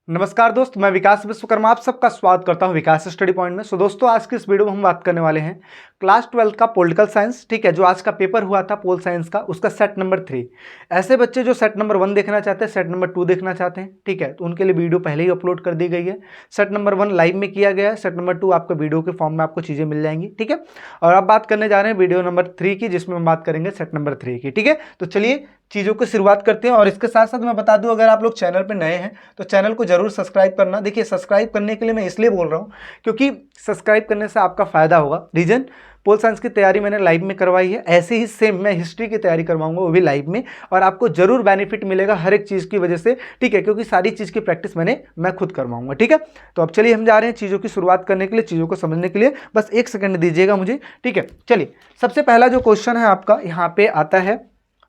नमस्कार दोस्त, मैं विकास विश्वकर्मा आप सबका स्वागत करता हूं विकास स्टडी पॉइंट में। दोस्तों, आज की इस वीडियो में हम बात करने वाले हैं क्लास 12 का पॉलिटिकल साइंस। ठीक है, जो आज का पेपर हुआ था पोल साइंस का, उसका सेट नंबर 3। ऐसे बच्चे जो सेट नंबर 1 देखना चाहते हैं, सेट नंबर 2 देखना चाहते हैं, ठीक है, तो उनके लिए वीडियो पहले ही अपलोड कर दी गई है। सेट नंबर 1 लाइव में किया गया है, सेट नंबर 2 आपको वीडियो के फॉर्म में आपको चीज़ें मिल जाएंगी। ठीक है, और अब बात करने जा रहे हैं वीडियो नंबर 3 की, जिसमें हम बात करेंगे सेट नंबर 3 की। ठीक है, तो चलिए चीज़ों की शुरुआत करते हैं। और इसके साथ साथ मैं बता दूं, अगर आप लोग चैनल पर नए हैं तो चैनल को जरूर सब्सक्राइब करना। देखिए, सब्सक्राइब करने के लिए मैं इसलिए बोल रहा हूं क्योंकि सब्सक्राइब करने से आपका फायदा होगा। रीजन, पोल साइंस की तैयारी मैंने लाइव में करवाई है, ऐसे ही सेम मैं हिस्ट्री की तैयारी करवाऊंगा, वो भी लाइव में, और आपको जरूर बेनिफिट मिलेगा हर एक चीज़ की वजह से। ठीक है, क्योंकि सारी चीज़ की प्रैक्टिस मैं खुद करवाऊंगा। ठीक है, तो अब चलिए हम जा रहे हैं चीज़ों की शुरुआत करने के लिए, चीज़ों को समझने के लिए। बस 1 सेकंड दीजिएगा मुझे। ठीक है, चलिए सबसे पहला जो क्वेश्चन है आपका यहाँ पे आता है।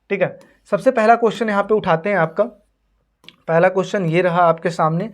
ठीक है, सबसे पहला क्वेश्चन यहाँ पे उठाते हैं। आपका पहला क्वेश्चन ये रहा आपके सामने।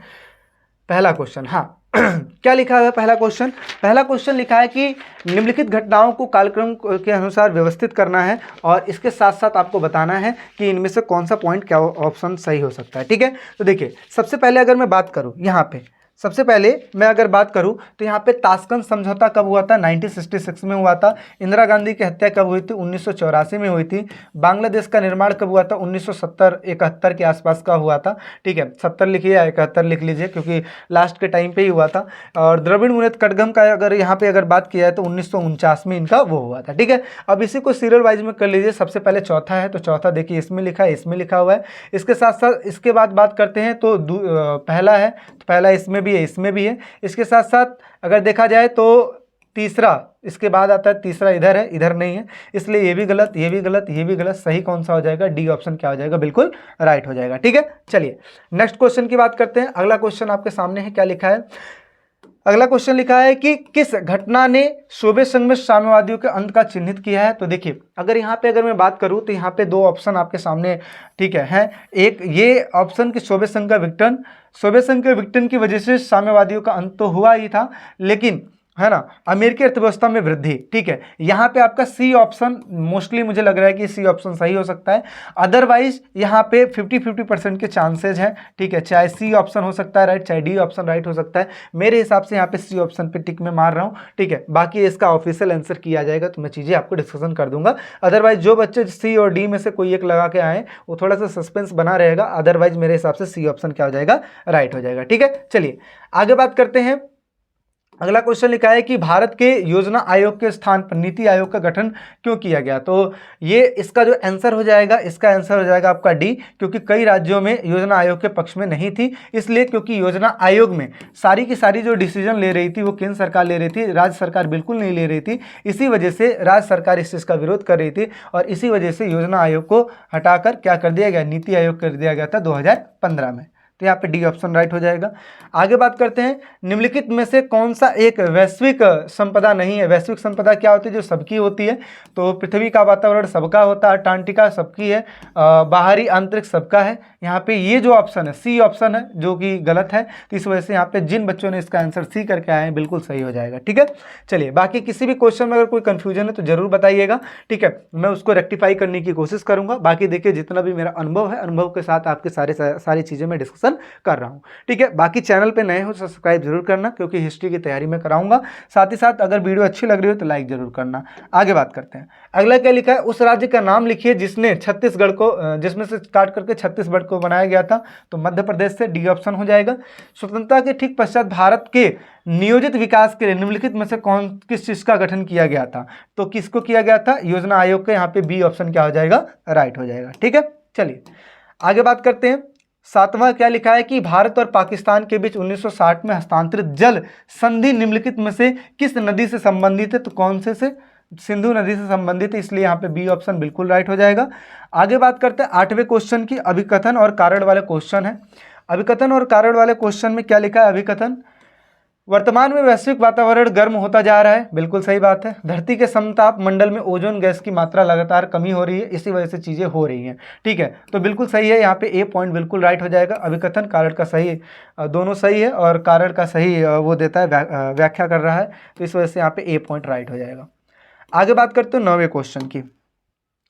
पहला क्वेश्चन, हाँ क्या लिखा है पहला क्वेश्चन? पहला क्वेश्चन लिखा है कि निम्नलिखित घटनाओं को कालक्रम के अनुसार व्यवस्थित करना है, और इसके साथ साथ आपको बताना है कि इनमें से कौन सा पॉइंट, क्या ऑप्शन सही हो सकता है। ठीक है, तो देखिए सबसे पहले अगर मैं बात करूं, यहाँ पे सबसे पहले मैं अगर बात करूं तो यहाँ पे ताशकंद समझौता कब हुआ था? 1966 में हुआ था। इंदिरा गांधी की हत्या कब हुई थी? 1984 में हुई थी। बांग्लादेश का निर्माण कब हुआ था? 1970-71 के आसपास का हुआ था। ठीक है, 70 लिखिए या 71 लिख लीजिए, क्योंकि लास्ट के टाइम पे ही हुआ था। और द्रविड़ मुनेत्र कड़गम का अगर यहाँ पे अगर बात किया है तो 1949 में इनका वो हुआ था। ठीक है, अब इसी को सीरियल वाइज में कर लीजिए। सबसे पहले चौथा है, तो चौथा देखिए इसमें लिखा है, इसमें लिखा हुआ है। इसके साथ साथ इसके बाद बात करते हैं तो पहला है, तो पहला इसमें भी है, इसमें भी है। इसके साथ साथ अगर देखा जाए तो तीसरा इसके बाद आता है, तीसरा इधर है, इधर नहीं है, इसलिए ये भी गलत, ये भी गलत, ये भी गलत। सही कौन सा हो जाएगा? डी ऑप्शन क्या हो जाएगा? बिल्कुल राइट हो जाएगा। ठीक है, चलिए नेक्स्ट क्वेश्चन की बात करते हैं। अगला क्वेश्चन आपके सामने है, क्या लिखा है? अगला क्वेश्चन लिखा है कि किस घटना ने सोवियत संघ में साम्यवादियों के अंत का चिन्हित किया है? तो देखिए, अगर यहाँ पे अगर मैं बात करूँ तो यहाँ पे 2 ऑप्शन आपके सामने, ठीक है। एक ये ऑप्शन कि सोवियत संघ का विघटन, सोवियत संघ के विघटन की वजह से साम्यवादियों का अंत तो हुआ ही था, लेकिन है ना, अमेरिकी अर्थव्यवस्था में वृद्धि। ठीक है, यहाँ पे आपका सी ऑप्शन, मोस्टली मुझे लग रहा है कि सी ऑप्शन सही हो सकता है। अदरवाइज यहाँ पे 50-50% के चांसेज हैं। ठीक है, चाहे सी ऑप्शन हो सकता है राइट, चाहे डी ऑप्शन राइट हो सकता है। मेरे हिसाब से यहाँ पे सी ऑप्शन पे टिक में मार रहा हूँ। ठीक है, बाकी इसका ऑफिशियल आंसर किया जाएगा तो मैं चीज़ें आपको डिस्कशन कर दूंगा। अदरवाइज जो बच्चे सी और डी में से कोई एक लगा के आए, वो थोड़ा सा सस्पेंस बना रहेगा। अदरवाइज मेरे हिसाब से सी ऑप्शन क्या हो जाएगा? राइट हो जाएगा। ठीक है, चलिए आगे बात करते हैं। अगला क्वेश्चन लिखा है कि भारत के योजना आयोग के स्थान पर नीति आयोग का गठन क्यों किया गया? तो ये इसका जो आंसर हो जाएगा, इसका आंसर हो जाएगा आपका डी, क्योंकि कई राज्यों में योजना आयोग के पक्ष में नहीं थी। इसलिए क्योंकि योजना आयोग में सारी की सारी जो डिसीजन ले रही थी वो केंद्र सरकार ले रही थी, राज्य सरकार बिल्कुल नहीं ले रही थी। इसी वजह से राज्य सरकार इस चीज़ का विरोध कर रही थी, और इसी वजह से योजना आयोग को हटाकर क्या कर दिया गया? नीति आयोग कर दिया गया था 2015 में। तो यहाँ पे डी ऑप्शन राइट हो जाएगा। आगे बात करते हैं, निम्नलिखित में से कौन सा एक वैश्विक संपदा नहीं है? वैश्विक संपदा क्या होती है? जो सबकी होती है। तो पृथ्वी का वातावरण सबका होता है, अंटार्कटिका सबकी है, बाहरी अंतरिक्ष सबका है। यहाँ पे ये जो ऑप्शन है, सी ऑप्शन है, जो कि गलत है। तो इस वजह से यहाँ पे जिन बच्चों ने इसका आंसर सी करके आए हैं, बिल्कुल सही हो जाएगा। ठीक है, चलिए बाकी किसी भी क्वेश्चन में अगर कोई कंफ्यूजन है तो जरूर बताइएगा। ठीक है, मैं उसको रेक्टिफाई करने की कोशिश करूंगा। बाकी देखिए, जितना भी मेरा अनुभव है, अनुभव के साथ आपके सारी चीज़ें मैं डिस्कशन कर रहा हूं। ठीक है, बाकी चैनल पे नए हो तो सब्सक्राइब जरूर करना, क्योंकि हिस्ट्री की तैयारी में कराऊंगा। साथ ही साथ अगर वीडियो अच्छी लग रही हो तो लाइक जरूर करना। आगे बात करते हैं। अगला क्या लिखा है? उस राज्य का नाम लिखिए जिसने छत्तीसगढ़ को, जिसमें से काट करके छत्तीसगढ़ को बनाया गया था। तो मध्य प्रदेश से डी ऑप्शन हो जाएगा। स्वतंत्रता के ठीक पश्चात भारत के नियोजित विकास के लिए निम्नलिखित में से किस चीज का गठन किया गया था? तो किसको किया गया था? योजना आयोग के। यहाँ पे बी ऑप्शन क्या हो जाएगा? राइट हो जाएगा। ठीक है, चलिए आगे बात करते हैं। 7वां क्या लिखा है कि भारत और पाकिस्तान के बीच 1960 में हस्तांतरित जल संधि निम्नलिखित में से किस नदी से संबंधित है? तो कौन से? सिंधु नदी से संबंधित है, इसलिए यहाँ पे बी ऑप्शन बिल्कुल राइट हो जाएगा। आगे बात करते हैं 8वें क्वेश्चन की। अभिकथन और कारण वाले क्वेश्चन है। अभिकथन और कारण वाले क्वेश्चन में क्या लिखा है? अभिकथन, वर्तमान में वैश्विक वातावरण गर्म होता जा रहा है, बिल्कुल सही बात है। धरती के समताप मंडल में ओजोन गैस की मात्रा लगातार कमी हो रही है, इसी वजह से चीज़ें हो रही हैं। ठीक है, तो बिल्कुल सही है, यहाँ पे ए पॉइंट बिल्कुल राइट हो जाएगा। अभिकथन कारण का सही, दोनों सही है, और कारण का सही वो देता है, व्याख्या कर रहा है, तो इस वजह से यहाँ पे ए पॉइंट राइट हो जाएगा। आगे बात करते हैं 9वें क्वेश्चन की।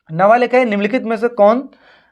9वां लिखा है, निम्नलिखित में से कौन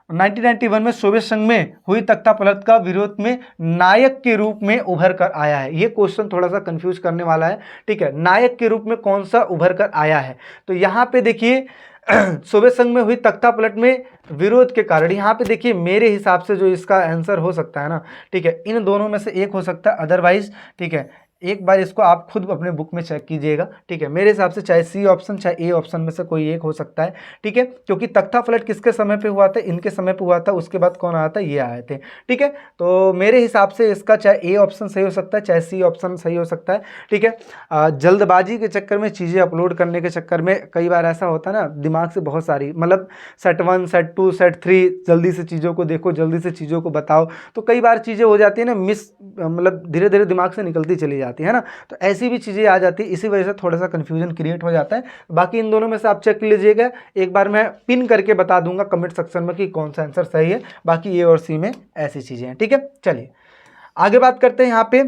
1991 में सोवियत संघ में हुई तख्तापलट का विरोध में नायक के रूप में उभर कर आया है। ये क्वेश्चन थोड़ा सा कंफ्यूज करने वाला है, ठीक है। नायक के रूप में कौन सा उभर कर आया है, तो यहाँ पे देखिए सोवियत संघ में हुई तख्तापलट में विरोध के कारण, यहाँ पे देखिए मेरे हिसाब से जो इसका आंसर हो सकता है ना, ठीक है, इन दोनों में से एक हो सकता है, अदरवाइज, ठीक है, एक बार इसको आप खुद अपने बुक में चेक कीजिएगा, ठीक है। मेरे हिसाब से चाहे सी ऑप्शन चाहे ए ऑप्शन में से कोई एक हो सकता है, ठीक है, क्योंकि तख्तापलट किसके समय पे हुआ था, इनके समय पे हुआ था, उसके बाद कौन आया था, ये आए थे, ठीक है। तो मेरे हिसाब से इसका चाहे ए ऑप्शन सही हो सकता है चाहे सी ऑप्शन सही हो सकता है, ठीक है। जल्दबाजी के चक्कर में चीज़ें अपलोड करने के चक्कर में कई बार ऐसा होता है ना, दिमाग से बहुत सारी, मतलब सेट 1 सेट 2 सेट 3 जल्दी से चीज़ों को देखो, जल्दी से चीज़ों को बताओ, तो कई बार चीज़ें हो जाती है ना मिस, मतलब धीरे धीरे दिमाग से निकलती चली जाती है ना, तो ऐसी भी चीज़ें आ जाती है, इसी वजह से थोड़ा सा कन्फ्यूजन क्रिएट हो जाता है। बाकी इन दोनों में से आप चेक कर लीजिएगा, एक बार मैं पिन करके बता दूंगा कमेंट सेक्शन में कि कौन सा आंसर सही है, बाकी ए और सी में ऐसी चीज़ें हैं, ठीक है। चलिए आगे बात करते हैं। यहाँ पे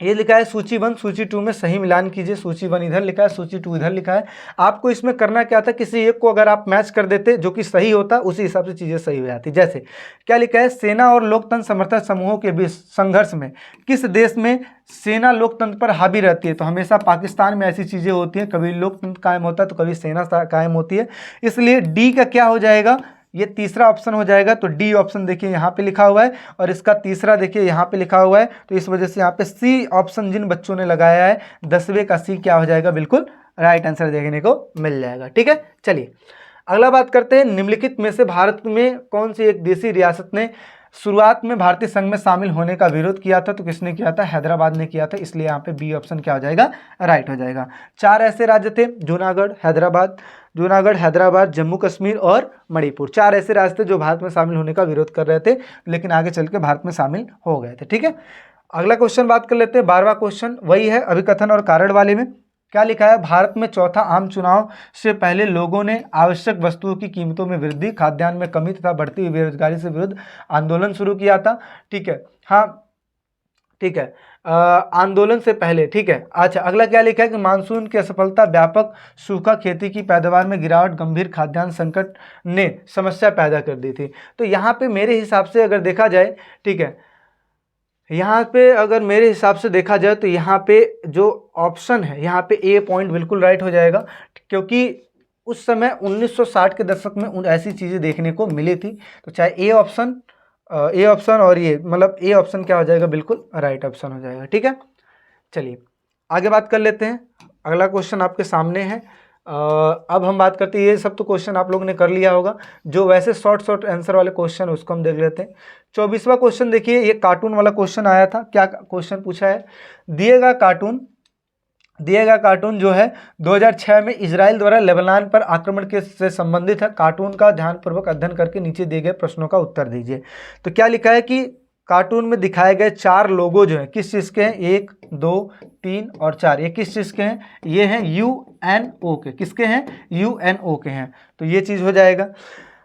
ये लिखा है सूची 1 सूची 2 में सही मिलान कीजिए, सूची 1 इधर लिखा है, सूची 2 इधर लिखा है। आपको इसमें करना क्या था, किसी एक को अगर आप मैच कर देते जो कि सही होता, उसी हिसाब से चीज़ें सही हो जाती। जैसे क्या लिखा है, सेना और लोकतंत्र समर्थक समूहों के बीच संघर्ष में किस देश में सेना लोकतंत्र पर हावी रहती है, तो हमेशा पाकिस्तान में ऐसी चीज़ें होती हैं, कभी लोकतंत्र कायम होता है तो कभी सेना कायम होती है, इसलिए डी का क्या हो जाएगा, ये तीसरा ऑप्शन हो जाएगा। तो डी ऑप्शन देखिए यहाँ पे लिखा हुआ है और इसका तीसरा देखिए यहाँ पे लिखा हुआ है, तो इस वजह से यहाँ पे सी ऑप्शन जिन बच्चों ने लगाया है 10वें का सी क्या हो जाएगा, बिल्कुल राइट आंसर देखने को मिल जाएगा, ठीक है। चलिए अगला बात करते हैं, निम्नलिखित में से भारत में कौन सी एक देशी रियासत ने शुरुआत में भारतीय संघ में शामिल होने का विरोध किया था, तो किसने किया था, हैदराबाद ने किया था, इसलिए यहाँ पे बी ऑप्शन क्या हो जाएगा, राइट हो जाएगा। 4 ऐसे राज्य थे, जूनागढ़, हैदराबाद, जम्मू कश्मीर और मणिपुर, 4 ऐसे राज्य थे जो भारत में शामिल होने का विरोध कर रहे थे, लेकिन आगे चल के भारत में शामिल हो गए थे, ठीक है। अगला क्वेश्चन बात कर लेते हैं, 12वां क्वेश्चन वही है अभिकथन और कारण वाले में। क्या लिखा है, भारत में चौथा आम चुनाव से पहले लोगों ने आवश्यक वस्तुओं की कीमतों में वृद्धि, खाद्यान्न में कमी तथा बढ़ती हुई बेरोजगारी से विरुद्ध आंदोलन शुरू किया था, ठीक है, हाँ ठीक है, आंदोलन से पहले, ठीक है। अच्छा अगला क्या लिखा है कि मानसून की असफलता, व्यापक सूखा, खेती की पैदावार में गिरावट, गंभीर खाद्यान्न संकट ने समस्या पैदा कर दी थी। तो यहाँ पे मेरे हिसाब से अगर देखा जाए, ठीक है, यहाँ पे अगर मेरे हिसाब से देखा जाए तो यहाँ पे जो ऑप्शन है यहाँ पे ए पॉइंट बिल्कुल राइट हो जाएगा, क्योंकि उस समय 1960 के दशक में उन ऐसी चीज़ें देखने को मिली थी। तो चाहे ए ऑप्शन और ये मतलब ए ऑप्शन क्या हो जाएगा, बिल्कुल राइट ऑप्शन हो जाएगा, ठीक है। चलिए आगे बात कर लेते हैं, अगला क्वेश्चन आपके सामने है। अब हम बात करते हैं, ये सब तो क्वेश्चन आप लोगों ने कर लिया होगा, जो वैसे शॉर्ट आंसर वाले क्वेश्चन उसको हम देख लेते हैं। 24वां क्वेश्चन देखिए, ये कार्टून वाला क्वेश्चन आया था। क्या क्वेश्चन पूछा है, दिए गया कार्टून जो है 2006 में इजराइल द्वारा लेबनान पर आक्रमण के से संबंधित है। कार्टून का ध्यानपूर्वक अध्ययन करके नीचे दिए गए प्रश्नों का उत्तर दीजिए। तो क्या लिखा है कि कार्टून में दिखाए गए 4 लोगो जो हैं किस चीज़ के हैं, 1 2 3 और 4, ये किस चीज़ के हैं, ये हैं UNO के, किसके हैं, UNO के हैं, तो ये चीज़ हो जाएगा।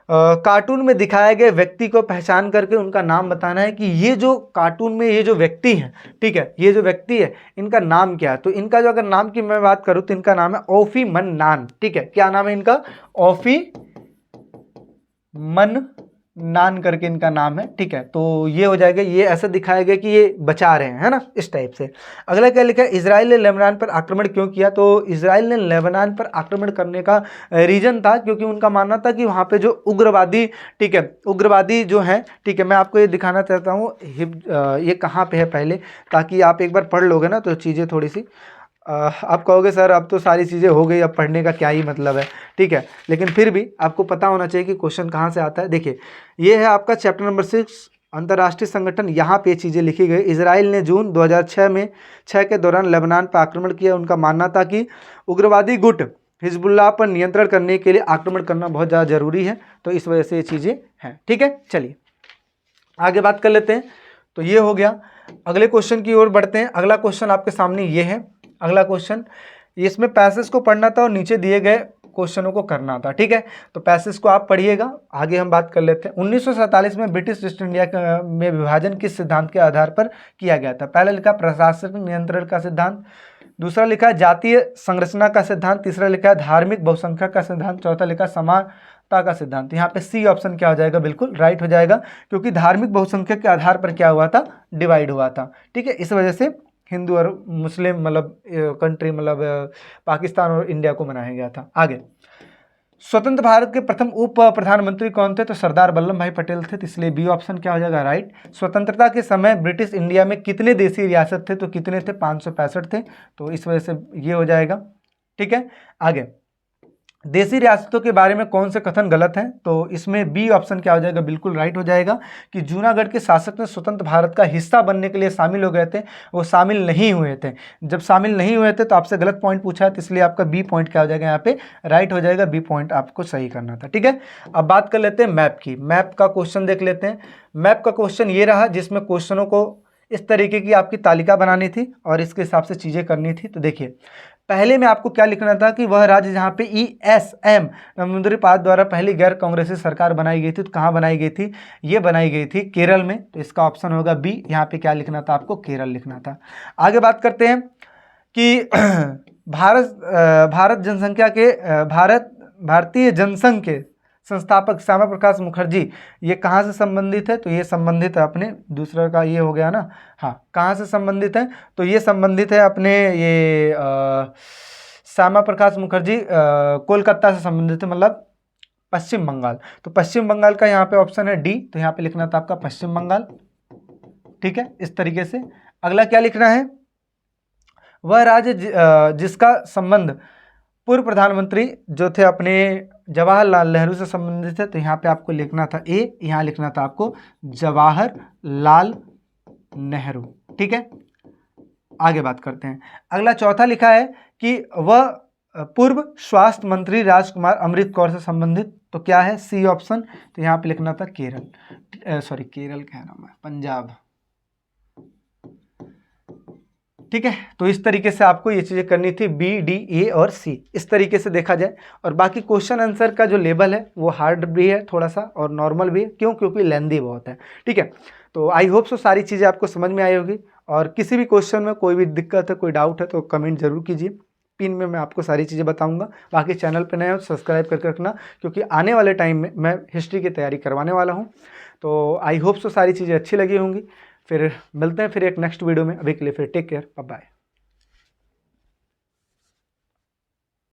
कार्टून में दिखाए गए व्यक्ति को पहचान करके उनका नाम बताना है कि ये जो कार्टून में ये जो व्यक्ति है, ठीक है, ये जो व्यक्ति है इनका नाम क्या है। तो इनका जो अगर नाम की मैं बात करूँ तो इनका नाम है ओफी मन्नान, ठीक है, क्या नाम है इनका, ओफी मन्नान करके इनका नाम है, ठीक है। तो ये हो जाएगा, ये ऐसा दिखाया गया कि ये बचा रहे हैं, है ना, इस टाइप से। अगला क्या लिखा है, इजराइल ने लेबनान पर आक्रमण क्यों किया। तो इजराइल ने लेबनान पर आक्रमण करने का रीजन था क्योंकि उनका मानना था कि वहाँ पे जो उग्रवादी, ठीक है, उग्रवादी जो हैं, ठीक है, मैं आपको ये दिखाना चाहता हूँ, ये कहाँ पे है पहले, ताकि आप एक बार पढ़ लोगे ना तो चीज़ें थोड़ी सी आप कहोगे सर अब तो सारी चीज़ें हो गई, अब पढ़ने का क्या ही मतलब है, ठीक है, लेकिन फिर भी आपको पता होना चाहिए कि क्वेश्चन कहाँ से आता है। देखिए ये है आपका चैप्टर नंबर 6 अंतर्राष्ट्रीय संगठन, यहाँ पे चीज़ें लिखी गई। इजराइल ने जून 2006 के दौरान लेबनान पर आक्रमण किया। उनका मानना था कि उग्रवादी गुट हिजबुल्लाह पर नियंत्रण करने के लिए आक्रमण करना बहुत ज़्यादा जरूरी है, तो इस वजह से ये चीज़ें हैं, ठीक है। चलिए आगे बात कर लेते हैं, तो ये हो गया। अगले क्वेश्चन की ओर बढ़ते हैं। अगला क्वेश्चन आपके सामने ये है, अगला क्वेश्चन, इसमें पैसेज को पढ़ना था और नीचे दिए गए क्वेश्चनों को करना था, ठीक है। तो पैसेज को आप पढ़िएगा, आगे हम बात कर लेते हैं। 1947 में ब्रिटिश ईस्ट इंडिया में विभाजन किस सिद्धांत के आधार पर किया गया था। पहला लिखा प्रशासनिक नियंत्रण का सिद्धांत, दूसरा लिखा जातीय संरचना का सिद्धांत, तीसरा लिखा धार्मिक बहुसंख्यक का सिद्धांत, चौथा लिखा समानता सत्ता का सिद्धांत। यहाँ पे सी ऑप्शन क्या हो जाएगा, बिल्कुल राइट हो जाएगा, क्योंकि धार्मिक बहुसंख्यक के आधार पर क्या हुआ था, डिवाइड हुआ था। ठीक है, इस वजह से हिंदू और मुस्लिम मतलब कंट्री मतलब पाकिस्तान और इंडिया को बनाया गया था। आगे, स्वतंत्र भारत के प्रथम उप प्रधानमंत्री कौन थे, तो सरदार वल्लभ भाई पटेल थे, तो इसलिए बी ऑप्शन क्या हो जाएगा, राइट। स्वतंत्रता के समय ब्रिटिश इंडिया में कितने देशी रियासत थे, तो कितने थे, 565 थे, तो इस वजह से ये हो जाएगा। ठीक है, आगे, देशी रियासतों के बारे में कौन से कथन गलत हैं, तो इसमें बी ऑप्शन क्या हो जाएगा, बिल्कुल राइट हो जाएगा, कि जूनागढ़ के शासक ने स्वतंत्र भारत का हिस्सा बनने के लिए शामिल हो गए थे, वो शामिल नहीं हुए थे। जब शामिल नहीं हुए थे तो आपसे गलत पॉइंट पूछा है, तो इसलिए आपका बी पॉइंट क्या हो जाएगा, यहाँ पे राइट हो जाएगा, बी पॉइंट आपको सही करना था। ठीक है, अब बात कर लेते हैं मैप की। मैप का क्वेश्चन देख लेते हैं। मैप का क्वेश्चन ये रहा, जिसमें क्वेश्चनों को इस तरीके की आपकी तालिका बनानी थी और इसके हिसाब से चीज़ें करनी थी। तो देखिए, पहले में आपको क्या लिखना था कि वह राज्य जहाँ पे ESM नरेंद्र द्वारा पहली गैर कांग्रेसी सरकार बनाई गई थी, तो कहाँ बनाई गई थी, ये बनाई गई थी केरल में, तो इसका ऑप्शन होगा बी। यहाँ पे क्या लिखना था आपको, केरल लिखना था। आगे बात करते हैं कि भारतीय जनसंघ के संस्थापक श्यामा प्रकाश मुखर्जी ये कहाँ से संबंधित है, तो ये संबंधित है अपने, दूसरा का ये हो गया ना, हाँ, कहाँ से संबंधित है, तो ये संबंधित है अपने ये श्यामा प्रकाश मुखर्जी कोलकाता से संबंधित है, मतलब पश्चिम बंगाल। तो पश्चिम बंगाल का यहाँ पे ऑप्शन है डी, तो यहाँ पे लिखना था आपका पश्चिम बंगाल। ठीक है, इस तरीके से। अगला क्या लिखना है, वह राज्य जिसका संबंध पूर्व प्रधानमंत्री जो थे अपने जवाहरलाल नेहरू से संबंधित है, तो यहाँ पे आपको लिखना था ए, यहाँ लिखना था आपको जवाहरलाल नेहरू। ठीक है, आगे बात करते हैं। अगला चौथा लिखा है कि वह पूर्व स्वास्थ्य मंत्री राजकुमार अमृत कौर से संबंधित, तो क्या है, सी ऑप्शन, तो यहाँ पे लिखना था केरल, सॉरी केरल कह रहा हूँ मैं, पंजाब। ठीक है, तो इस तरीके से आपको ये चीज़ें करनी थी, बी, डी, ए और सी, इस तरीके से देखा जाए। और बाकी क्वेश्चन आंसर का जो लेवल है वो हार्ड भी है थोड़ा सा और नॉर्मल भी है, क्यों, क्योंकि लेंदी बहुत है। ठीक है, तो आई होप सो सारी चीज़ें आपको समझ में आई होगी, और किसी भी क्वेश्चन में कोई भी दिक्कत है, कोई डाउट है, तो कमेंट जरूर कीजिए, पिन में मैं आपको सारी चीज़ें बताऊंगा। बाकी चैनल पर नए हो तो सब्सक्राइब करके रखना, क्योंकि आने वाले टाइम में मैं हिस्ट्री की तैयारी करवाने वाला हूँ। तो आई होप सो सारी चीज़ें अच्छी लगी होंगी। फिर मिलते हैं फिर एक नेक्स्ट वीडियो में, अभी के लिए फिर टेक केयर, बाय बाय।